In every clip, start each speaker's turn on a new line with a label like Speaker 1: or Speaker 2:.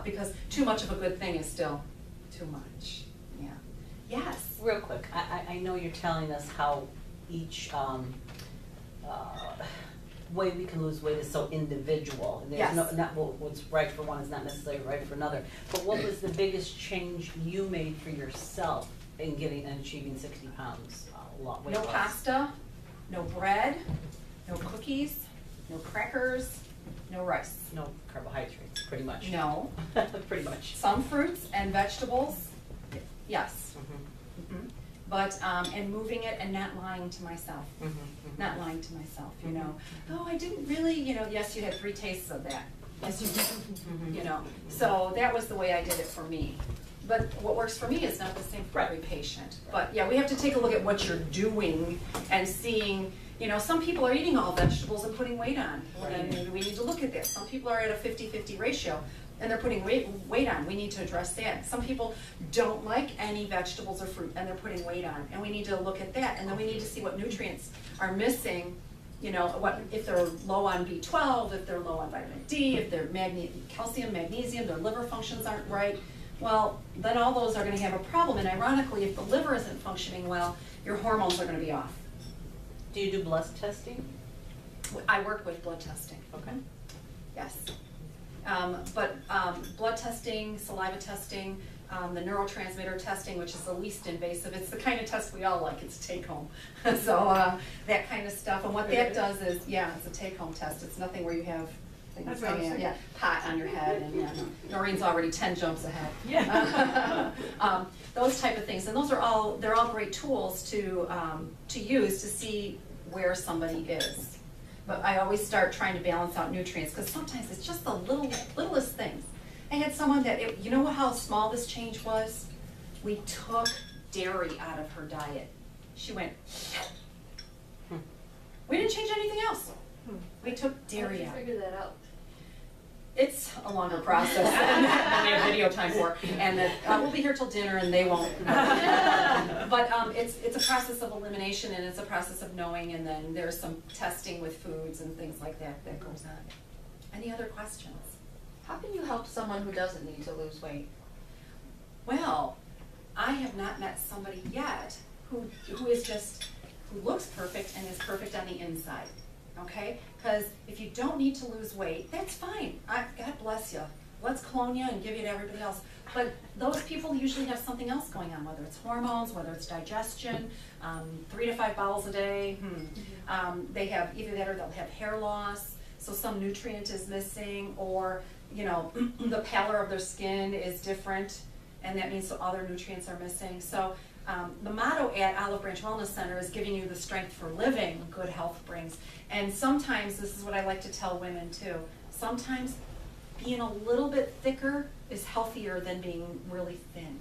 Speaker 1: up, because too much of a good thing is still too much. Yeah. Yes.
Speaker 2: Real quick, I know you're telling us how each way we can lose weight is so individual. And there's not what's right for one is not necessarily right for another. But what was the biggest change you made for yourself in getting and achieving 60 pounds weight loss?
Speaker 1: No pasta, no bread, no cookies, no crackers, no rice.
Speaker 2: No carbohydrates, pretty much.
Speaker 1: No.
Speaker 2: Pretty much.
Speaker 1: Some fruits and vegetables, yes. But, and moving it and not lying to myself. Not lying to myself, you know. Oh, I didn't really, you know, yes, you had 3 tastes of that. Yes, you did. You know, so that was the way I did it for me. But what works for me is not the same for every patient. But yeah, we have to take a look at what you're doing and seeing, you know, some people are eating all vegetables and putting weight on. And maybe we need to look at this. Some people are at a 50-50 ratio and they're putting weight on. We need to address that. Some people don't like any vegetables or fruit and they're putting weight on. And we need to look at that. And then we need to see what nutrients are missing. You know, what if they're low on B12, if they're low on vitamin D, if they're calcium, magnesium, their liver functions aren't right. Well, then all those are going to have a problem. And ironically, if the liver isn't functioning well, your hormones are going to be off.
Speaker 2: Do you do blood testing?
Speaker 1: I work with blood testing.
Speaker 2: Okay.
Speaker 1: Yes. But blood testing, saliva testing, the neurotransmitter testing, which is the least invasive. It's the kind of test we all like. It's take-home. So that kind of stuff. And what that does is, yeah, it's a take-home test. It's nothing where you have things hanging, pot on your head, and Noreen's already 10 jumps ahead. Yeah. Those type of things, and those are all, they're all great tools to use to see where somebody is. But I always start trying to balance out nutrients, because sometimes it's just the littlest things. I had someone that, you know how small this change was? We took dairy out of her diet. She went, we didn't change anything else. We took dairy out.
Speaker 3: How did you figure that out?
Speaker 1: It's a longer process than we have video time for, and that we'll be here till dinner and they won't. But it's a process of elimination, and it's a process of knowing, and then there's some testing with foods and things like that that goes on. Any other questions?
Speaker 3: How can you help someone who doesn't need to lose weight?
Speaker 1: Well, I have not met somebody yet who looks perfect and is perfect on the inside. Okay? Because if you don't need to lose weight, that's fine. God bless you. Let's clone you and give you to everybody else. But those people usually have something else going on, whether it's hormones, whether it's digestion, 3 to 5 bowels a day. They have either that or they'll have hair loss, so some nutrient is missing, or you know, the pallor of their skin is different, and that means so other nutrients are missing. So the motto at Olive Branch Wellness Center is giving you the strength for living, good health brings. And sometimes, this is what I like to tell women too, sometimes being a little bit thicker is healthier than being really thin,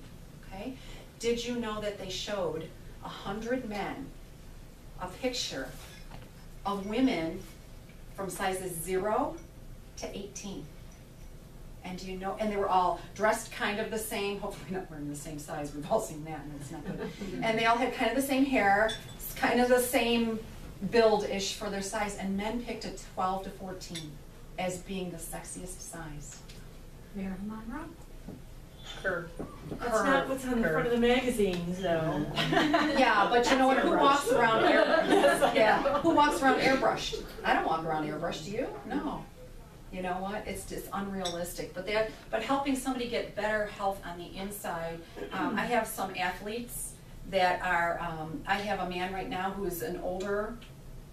Speaker 1: okay? Did you know that they showed 100 men a picture of women from sizes 0 to 18? And do you know, and they were all dressed kind of the same, hopefully not wearing the same size, we've all seen that, and it's not good. And they all had kind of the same hair, kind of the same build-ish for their size, and men picked a 12 to 14 as being the sexiest size.
Speaker 4: Marilyn Monroe?
Speaker 2: Curve.
Speaker 4: That's not what's on the front of the magazines, though.
Speaker 1: Yeah, but you know what? Who walks around airbrushed? Yeah, who walks around airbrushed? I don't walk around airbrushed. Do you? No. You know what? It's just unrealistic. But helping somebody get better health on the inside. I have some athletes that are. I have a man right now who is an older.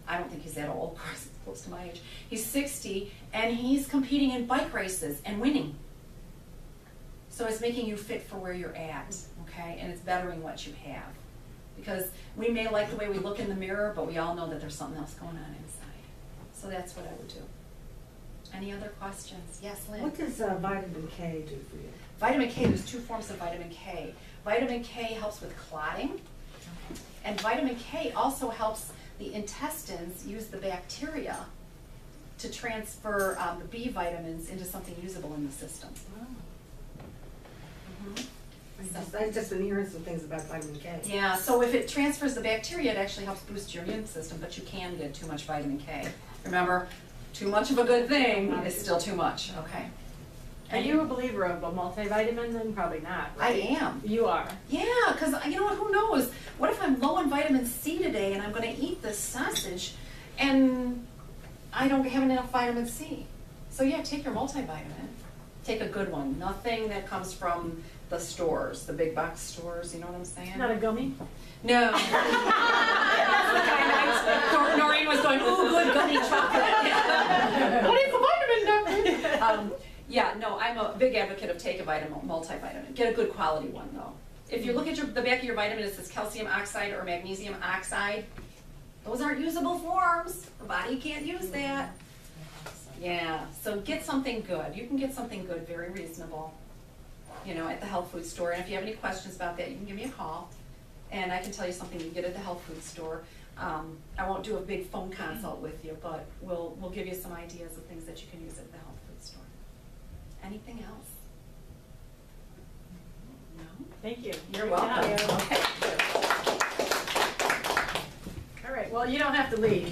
Speaker 1: I don't think he's that old. Of course, he's close to my age. He's 60, and he's competing in bike races and winning. So it's making you fit for where you're at, okay? And it's bettering what you have. Because we may like the way we look in the mirror, but we all know that there's something else going on inside. So that's what I would do. Any other questions? Yes, Lynn?
Speaker 4: What does vitamin K do for you?
Speaker 1: Vitamin K, there's 2 forms of vitamin K. Vitamin K helps with clotting. And vitamin K also helps the intestines use the bacteria to transfer the B vitamins into something usable in the system.
Speaker 4: I've just been hearing some things about vitamin K.
Speaker 1: Yeah, so if it transfers the bacteria, it actually helps boost your immune system, but you can get too much vitamin K. Remember, too much of a good thing is still too much, okay?
Speaker 5: Are you a believer of a multivitamin then? Probably not,
Speaker 1: I
Speaker 5: right?
Speaker 1: am.
Speaker 5: You are.
Speaker 1: Yeah, because you know what, who knows? What if I'm low on vitamin C today and I'm going to eat this sausage and I don't have enough vitamin C? So yeah, take your multivitamin. Take a good one. Nothing that comes from the stores, the big box stores, you know what I'm saying?
Speaker 5: Not a gummy?
Speaker 1: No. That's the kind Noreen was going, ooh, good gummy chocolate. What is the vitamin, doctor? Yeah, no, I'm a big advocate of take a vitamin, multivitamin. Get a good quality one, though. If you look at the back of your vitamin, it says calcium oxide or magnesium oxide. Those aren't usable forms. The body can't use that. Yeah, so get something good. You can get something good, very reasonable, you know, at the health food store. And if you have any questions about that, you can give me a call. And I can tell you something you can get at the health food store. I won't do a big phone consult with you, but we'll give you some ideas of things that you can use at the health food store. Anything else? No?
Speaker 5: Thank you.
Speaker 1: You're
Speaker 5: Great job.
Speaker 1: welcome. Okay.
Speaker 5: All right, well, you don't have to leave.